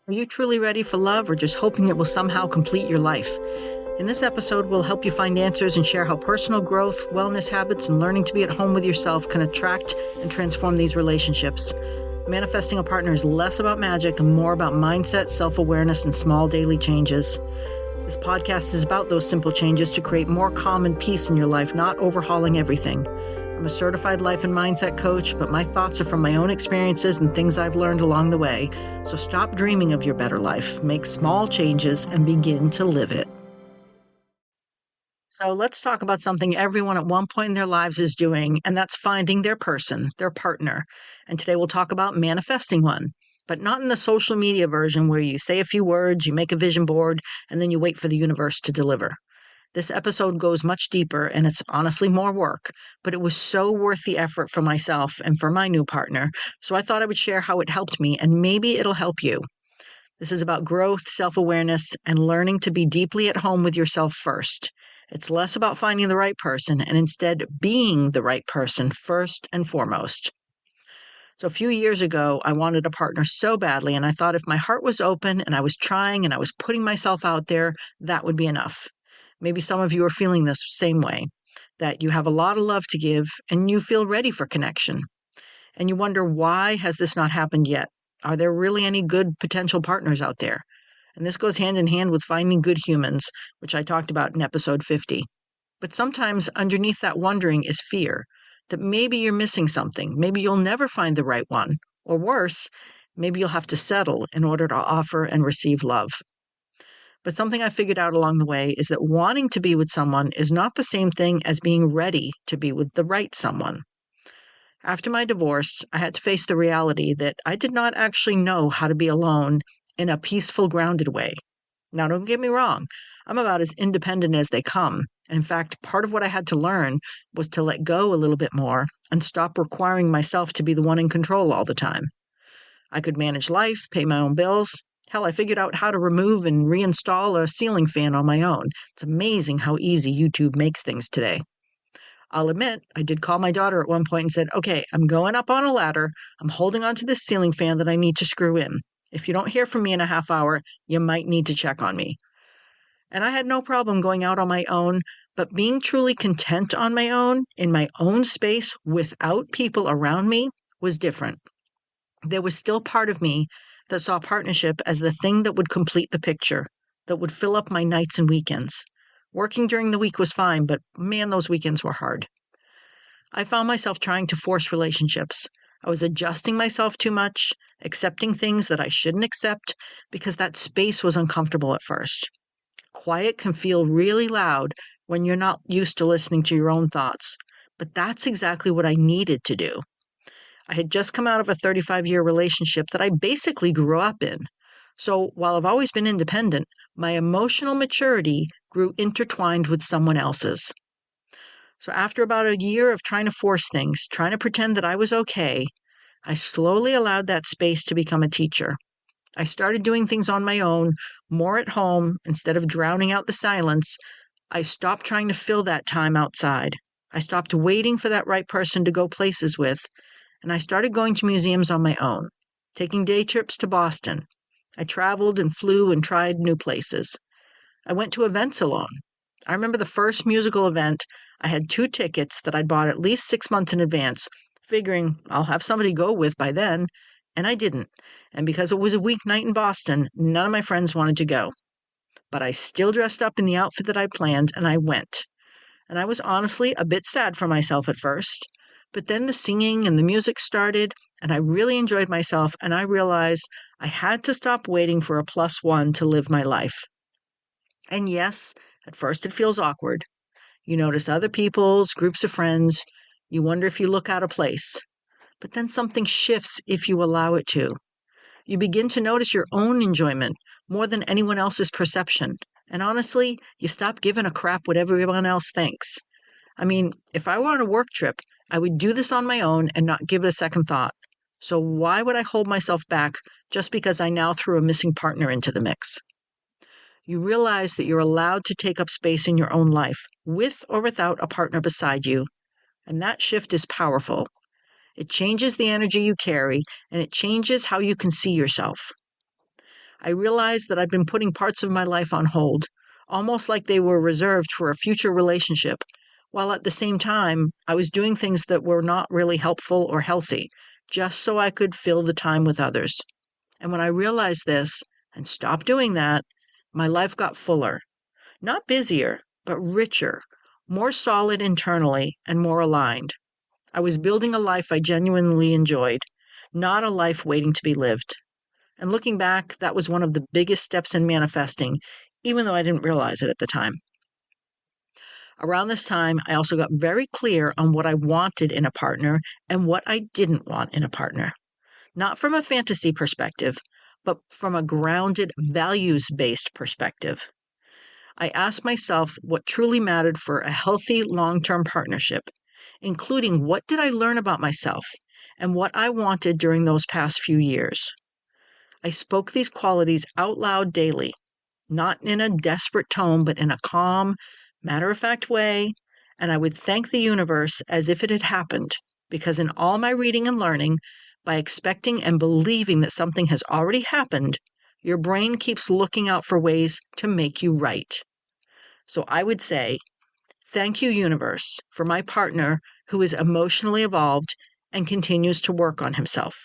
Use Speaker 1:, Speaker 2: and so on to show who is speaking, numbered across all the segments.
Speaker 1: Are you truly ready for love or just hoping it will somehow complete your life? In this episode, we'll help you find answers and share how personal growth, wellness habits, and learning to be at home with yourself can attract and transform these relationships. Manifesting a partner is less about magic and more about mindset, self-awareness, and small daily changes. This podcast is about those simple changes to create more calm and peace in your life, not overhauling everything. I'm a certified life and mindset coach, but my thoughts are from my own experiences and things I've learned along the way. So stop dreaming of your better life, make small changes, and begin to live it. So let's talk about something everyone at one point in their lives is doing, and that's finding their person, their partner. And today we'll talk about manifesting one, but not in the social media version where you say a few words, you make a vision board, and then you wait for the universe to deliver. This episode goes much deeper, and it's honestly more work, but it was so worth the effort for myself and for my new partner. So I thought I would share how it helped me, and maybe it'll help you. This is about growth, self-awareness, and learning to be deeply at home with yourself first. It's less about finding the right person and instead being the right person first and foremost. So a few years ago, I wanted a partner so badly, and I thought if my heart was open and I was trying and I was putting myself out there, that would be enough. Maybe some of you are feeling this same way, that you have a lot of love to give and you feel ready for connection. And you wonder, why has this not happened yet? Are there really any good potential partners out there? And this goes hand in hand with finding good humans, which I talked about in episode 50. But sometimes underneath that wondering is fear that maybe you're missing something. Maybe you'll never find the right one. Or worse, maybe you'll have to settle in order to offer and receive love. But something I figured out along the way is that wanting to be with someone is not the same thing as being ready to be with the right someone. After my divorce, I had to face the reality that I did not actually know how to be alone in a peaceful, grounded way. Now, don't get me wrong, I'm about as independent as they come. In fact, part of what I had to learn was to let go a little bit more and stop requiring myself to be the one in control all the time. I could manage life, pay my own bills. Hell, I figured out how to remove and reinstall a ceiling fan on my own. It's amazing how easy YouTube makes things today. I'll admit, I did call my daughter at one point and said, okay, I'm going up on a ladder. I'm holding onto this ceiling fan that I need to screw in. If you don't hear from me in a half hour, you might need to check on me. And I had no problem going out on my own, but being truly content on my own, in my own space, without people around me, was different. There was still part of me that saw partnership as the thing that would complete the picture, that would fill up my nights and weekends. Working during the week was fine, but man, those weekends were hard. I found myself trying to force relationships. I was adjusting myself too much, accepting things that I shouldn't accept because that space was uncomfortable at first. Quiet can feel really loud when you're not used to listening to your own thoughts, but that's exactly what I needed to do. I had just come out of a 35-year relationship that I basically grew up in. So while I've always been independent, my emotional maturity grew intertwined with someone else's. So after about a year of trying to force things, trying to pretend that I was okay, I slowly allowed that space to become a teacher. I started doing things on my own, more at home, instead of drowning out the silence. I stopped trying to fill that time outside. I stopped waiting for that right person to go places with, and I started going to museums on my own, taking day trips to Boston. I traveled and flew and tried new places. I went to events alone. I remember the first musical event, I had 2 tickets that I'd bought at least 6 months in advance, figuring I'll have somebody go with by then, and I didn't. And because it was a weeknight in Boston, none of my friends wanted to go. But I still dressed up in the outfit that I planned, and I went. And I was honestly a bit sad for myself at first. But then the singing and the music started, and I really enjoyed myself, and I realized I had to stop waiting for a plus one to live my life. And yes, at first it feels awkward. You notice other people's groups of friends. You wonder if you look out of place. But then something shifts if you allow it to. You begin to notice your own enjoyment more than anyone else's perception. And honestly, you stop giving a crap what everyone else thinks. I mean, if I were on a work trip, I would do this on my own and not give it a second thought. So why would I hold myself back just because I now threw a missing partner into the mix? You realize that you're allowed to take up space in your own life, with or without a partner beside you, and that shift is powerful. It changes the energy you carry, and it changes how you can see yourself. I realized that I'd been putting parts of my life on hold, almost like they were reserved for a future relationship, while at the same time, I was doing things that were not really helpful or healthy, just so I could fill the time with others. And when I realized this and stopped doing that, my life got fuller, not busier, but richer, more solid internally, and more aligned. I was building a life I genuinely enjoyed, not a life waiting to be lived. And looking back, that was one of the biggest steps in manifesting, even though I didn't realize it at the time. Around this time, I also got very clear on what I wanted in a partner and what I didn't want in a partner. Not from a fantasy perspective, but from a grounded, values based perspective. I asked myself what truly mattered for a healthy long term partnership, including what did I learn about myself and what I wanted during those past few years. I spoke these qualities out loud daily, not in a desperate tone, but in a calm, matter of fact way, and I would thank the universe as if it had happened, because in all my reading and learning, by expecting and believing that something has already happened, your brain keeps looking out for ways to make you right. So I would say, thank you, universe, for my partner who is emotionally evolved and continues to work on himself.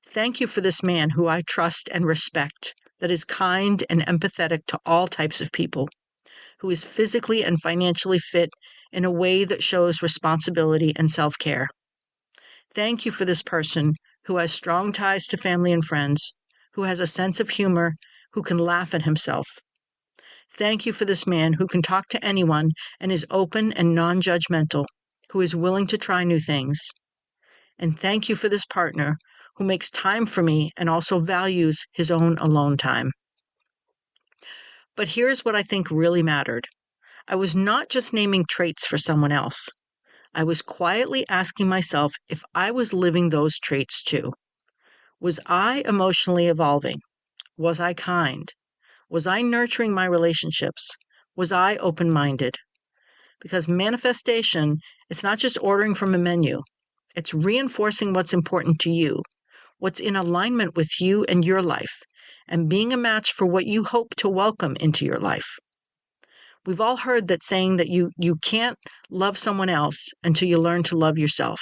Speaker 1: Thank you for this man who I trust and respect, that is kind and empathetic to all types of people, who is physically and financially fit in a way that shows responsibility and self-care. Thank you for this person who has strong ties to family and friends, who has a sense of humor, who can laugh at himself. Thank you for this man who can talk to anyone and is open and non-judgmental, who is willing to try new things. And thank you for this partner who makes time for me and also values his own alone time. But here's what I think really mattered. I was not just naming traits for someone else. I was quietly asking myself if I was living those traits too. Was I emotionally evolving? Was I kind? Was I nurturing my relationships? Was I open-minded? Because manifestation, it's not just ordering from a menu. It's reinforcing what's important to you, what's in alignment with you and your life, and being a match for what you hope to welcome into your life. We've all heard that saying that you can't love someone else until you learn to love yourself.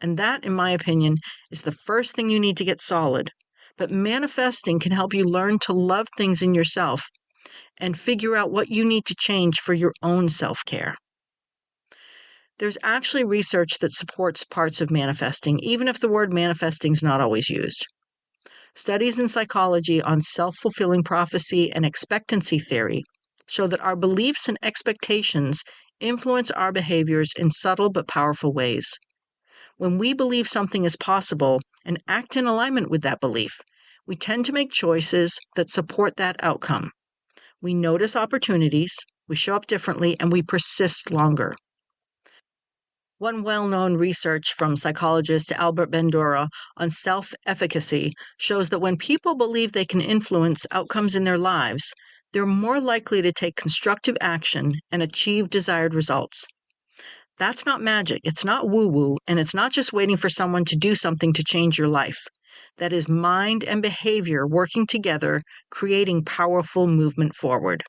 Speaker 1: And that, in my opinion, is the first thing you need to get solid. But manifesting can help you learn to love things in yourself and figure out what you need to change for your own self-care. There's actually research that supports parts of manifesting, even if the word manifesting is not always used. Studies in psychology on self-fulfilling prophecy and expectancy theory show that our beliefs and expectations influence our behaviors in subtle but powerful ways. When we believe something is possible and act in alignment with that belief, we tend to make choices that support that outcome. We notice opportunities, we show up differently, and we persist longer. One well-known research from psychologist Albert Bandura on self-efficacy shows that when people believe they can influence outcomes in their lives, they're more likely to take constructive action and achieve desired results. That's not magic, it's not woo-woo, and it's not just waiting for someone to do something to change your life. That is mind and behavior working together, creating powerful movement forward.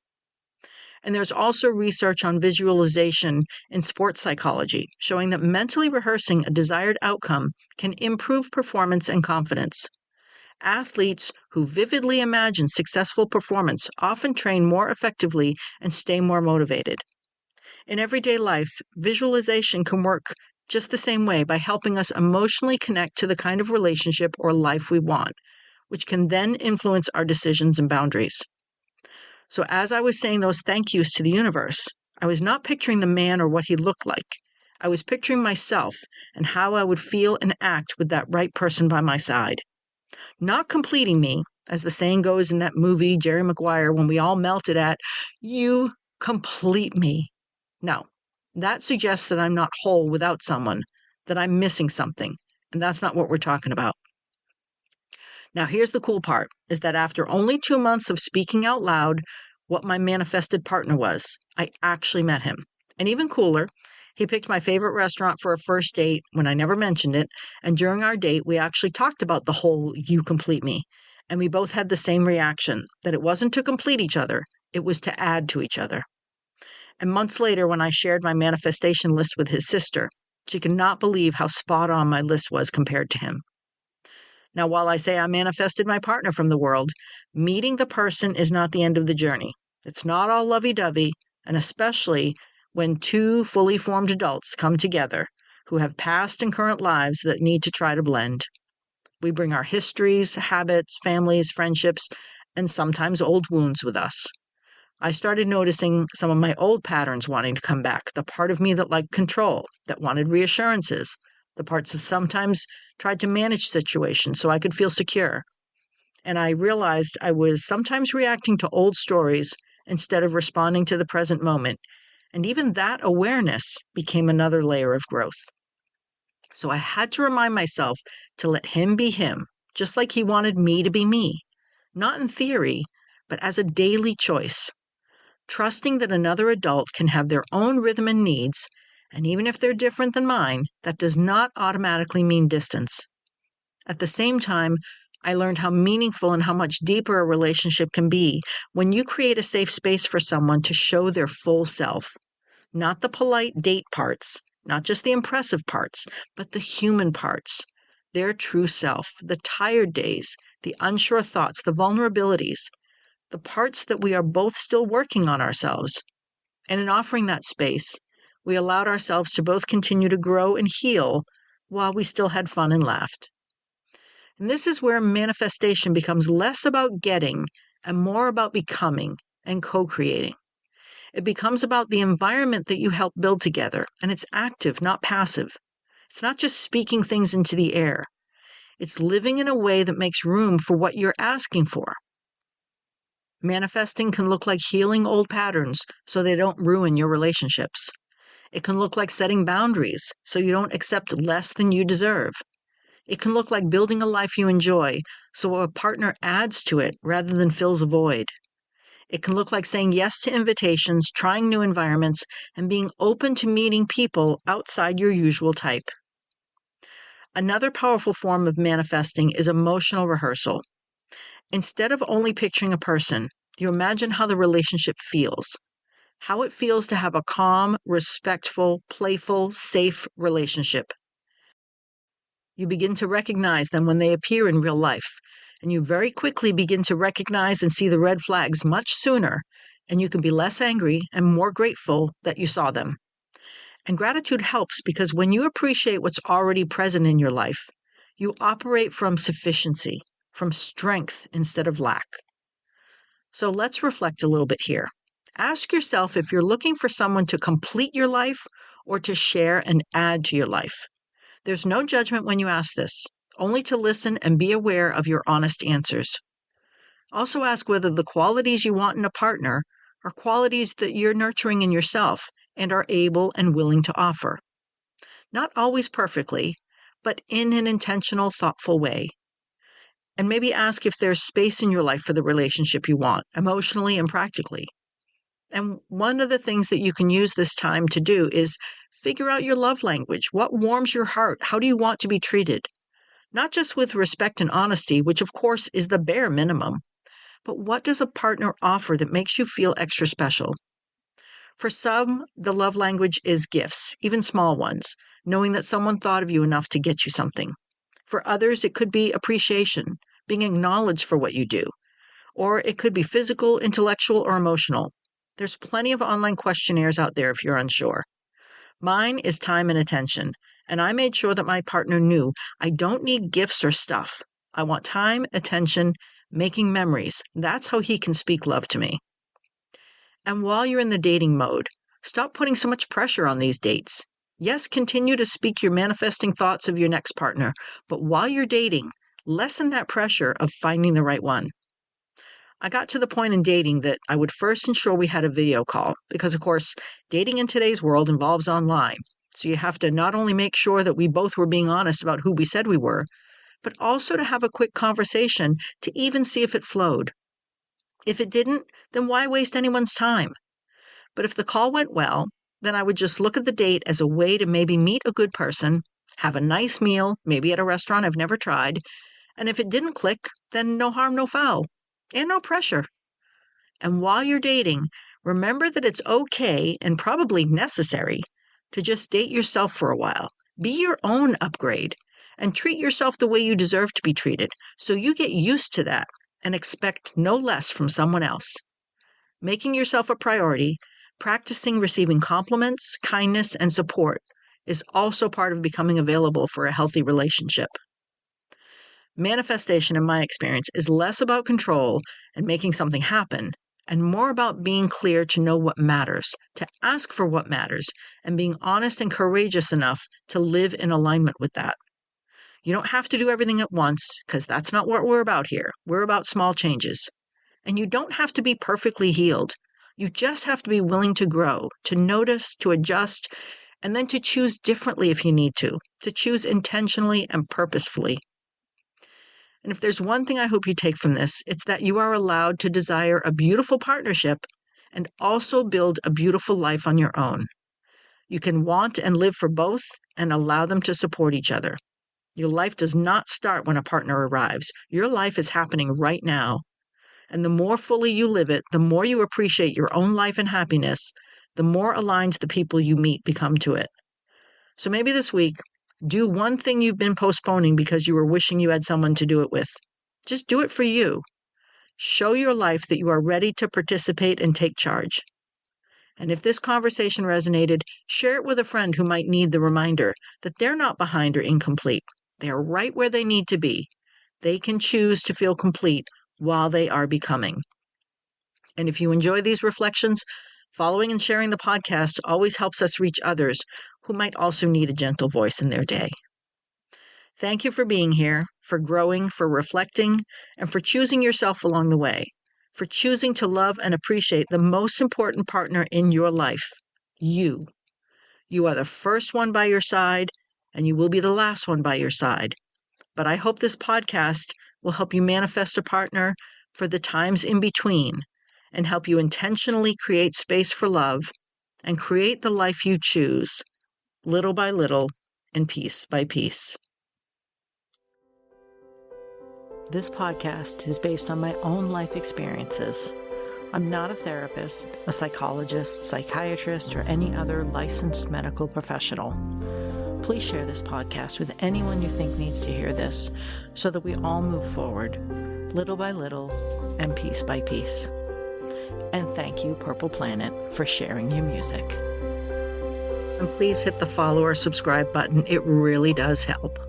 Speaker 1: And there's also research on visualization in sports psychology, showing that mentally rehearsing a desired outcome can improve performance and confidence. Athletes who vividly imagine successful performance often train more effectively and stay more motivated. In everyday life, visualization can work just the same way by helping us emotionally connect to the kind of relationship or life we want, which can then influence our decisions and boundaries. So as I was saying those thank yous to the universe, I was not picturing the man or what he looked like. I was picturing myself and how I would feel and act with that right person by my side. Not completing me, as the saying goes in that movie, Jerry Maguire, when we all melted at, "You complete me." No, that suggests that I'm not whole without someone, that I'm missing something, and that's not what we're talking about. Now, here's the cool part, is that after only 2 months of speaking out loud what my manifested partner was, I actually met him. And even cooler, he picked my favorite restaurant for a first date when I never mentioned it, and during our date, we actually talked about the whole "you complete me." And we both had the same reaction, that it wasn't to complete each other, it was to add to each other. And months later, when I shared my manifestation list with his sister, she could not believe how spot on my list was compared to him. Now, while I say I manifested my partner from the world, meeting the person is not the end of the journey. It's not all lovey-dovey, and especially when two fully formed adults come together who have past and current lives that need to try to blend. We bring our histories, habits, families, friendships, and sometimes old wounds with us. I started noticing some of my old patterns wanting to come back, the part of me that liked control, that wanted reassurances, the parts that sometimes tried to manage situations so I could feel secure. And I realized I was sometimes reacting to old stories instead of responding to the present moment. And even that awareness became another layer of growth. So I had to remind myself to let him be him, just like he wanted me to be me. Not in theory, but as a daily choice. Trusting that another adult can have their own rhythm and needs, and even if they're different than mine, that does not automatically mean distance. At the same time, I learned how meaningful and how much deeper a relationship can be when you create a safe space for someone to show their full self. Not the polite date parts, not just the impressive parts, but the human parts. Their true self, the tired days, the unsure thoughts, the vulnerabilities, the parts that we are both still working on ourselves. And in offering that space, we allowed ourselves to both continue to grow and heal while we still had fun and laughed. And this is where manifestation becomes less about getting and more about becoming and co-creating. It becomes about the environment that you help build together, and it's active, not passive. It's not just speaking things into the air. It's living in a way that makes room for what you're asking for. Manifesting can look like healing old patterns so they don't ruin your relationships. It can look like setting boundaries so you don't accept less than you deserve. It can look like building a life you enjoy so a partner adds to it rather than fills a void. It can look like saying yes to invitations, trying new environments, and being open to meeting people outside your usual type. Another powerful form of manifesting is emotional rehearsal. Instead of only picturing a person, you imagine how the relationship feels. How it feels to have a calm, respectful, playful, safe relationship. You begin to recognize them when they appear in real life, and you very quickly begin to recognize and see the red flags much sooner, and you can be less angry and more grateful that you saw them. And gratitude helps because when you appreciate what's already present in your life, you operate from sufficiency, from strength instead of lack. So let's reflect a little bit here. Ask yourself if you're looking for someone to complete your life or to share and add to your life. There's no judgment when you ask this, only to listen and be aware of your honest answers. Also ask whether the qualities you want in a partner are qualities that you're nurturing in yourself and are able and willing to offer. Not always perfectly, but in an intentional, thoughtful way. And maybe ask if there's space in your life for the relationship you want, emotionally and practically. And one of the things that you can use this time to do is figure out your love language. What warms your heart? How do you want to be treated? Not just with respect and honesty, which of course is the bare minimum, but what does a partner offer that makes you feel extra special? For some, the love language is gifts, even small ones, knowing that someone thought of you enough to get you something. For others, it could be appreciation, being acknowledged for what you do. Or it could be physical, intellectual, or emotional. There's plenty of online questionnaires out there if you're unsure. Mine is time and attention, and I made sure that my partner knew I don't need gifts or stuff. I want time, attention, making memories. That's how he can speak love to me. And while you're in the dating mode, stop putting so much pressure on these dates. Yes, continue to speak your manifesting thoughts of your next partner, but while you're dating, lessen that pressure of finding the right one. I got to the point in dating that I would first ensure we had a video call because, of course, dating in today's world involves online. So you have to not only make sure that we both were being honest about who we said we were, but also to have a quick conversation to even see if it flowed. If it didn't, then why waste anyone's time? But if the call went well, then I would just look at the date as a way to maybe meet a good person, have a nice meal, maybe at a restaurant I've never tried, And if it didn't click, then no harm, no foul, and no pressure. And while you're dating, remember that it's okay and probably necessary to just date yourself for a while. Be your own upgrade and treat yourself the way you deserve to be treated so you get used to that and expect no less from someone else. Making yourself a priority, practicing receiving compliments, kindness, and support is also part of becoming available for a healthy relationship. Manifestation, in my experience, is less about control and making something happen, and more about being clear to know what matters, to ask for what matters, and being honest and courageous enough to live in alignment with that. You don't have to do everything at once, because that's not what we're about here. We're about small changes. And you don't have to be perfectly healed. You just have to be willing to grow, to notice, to adjust, and then to choose differently if you need to choose intentionally and purposefully. And if there's one thing I hope you take from this, it's that you are allowed to desire a beautiful partnership and also build a beautiful life on your own. You can want and live for both and allow them to support each other. Your life does not start when a partner arrives. Your life is happening right now. And the more fully you live it, the more you appreciate your own life and happiness, the more aligned the people you meet become to it. So maybe this week, do one thing you've been postponing because you were wishing you had someone to do it with. Just do it for you. Show your life that you are ready to participate and take charge. And if this conversation resonated, share it with a friend who might need the reminder that they're not behind or incomplete. They are right where they need to be. They can choose to feel complete while they are becoming. And if you enjoy these reflections, following and sharing the podcast always helps us reach others who might also need a gentle voice in their day. Thank you for being here, for growing, for reflecting, and for choosing yourself along the way, for choosing to love and appreciate the most important partner in your life, you. You are the first one by your side, and you will be the last one by your side. But I hope this podcast will help you manifest a partner for the times in between and help you intentionally create space for love and create the life you choose, little by little and piece by piece. This podcast is based on my own life experiences. I'm not a therapist, a psychologist, psychiatrist, or any other licensed medical professional. Please share this podcast with anyone you think needs to hear this so that we all move forward, little by little and piece by piece. And thank you, Purple Planet, for sharing your music. And please hit the follow or subscribe button. It really does help.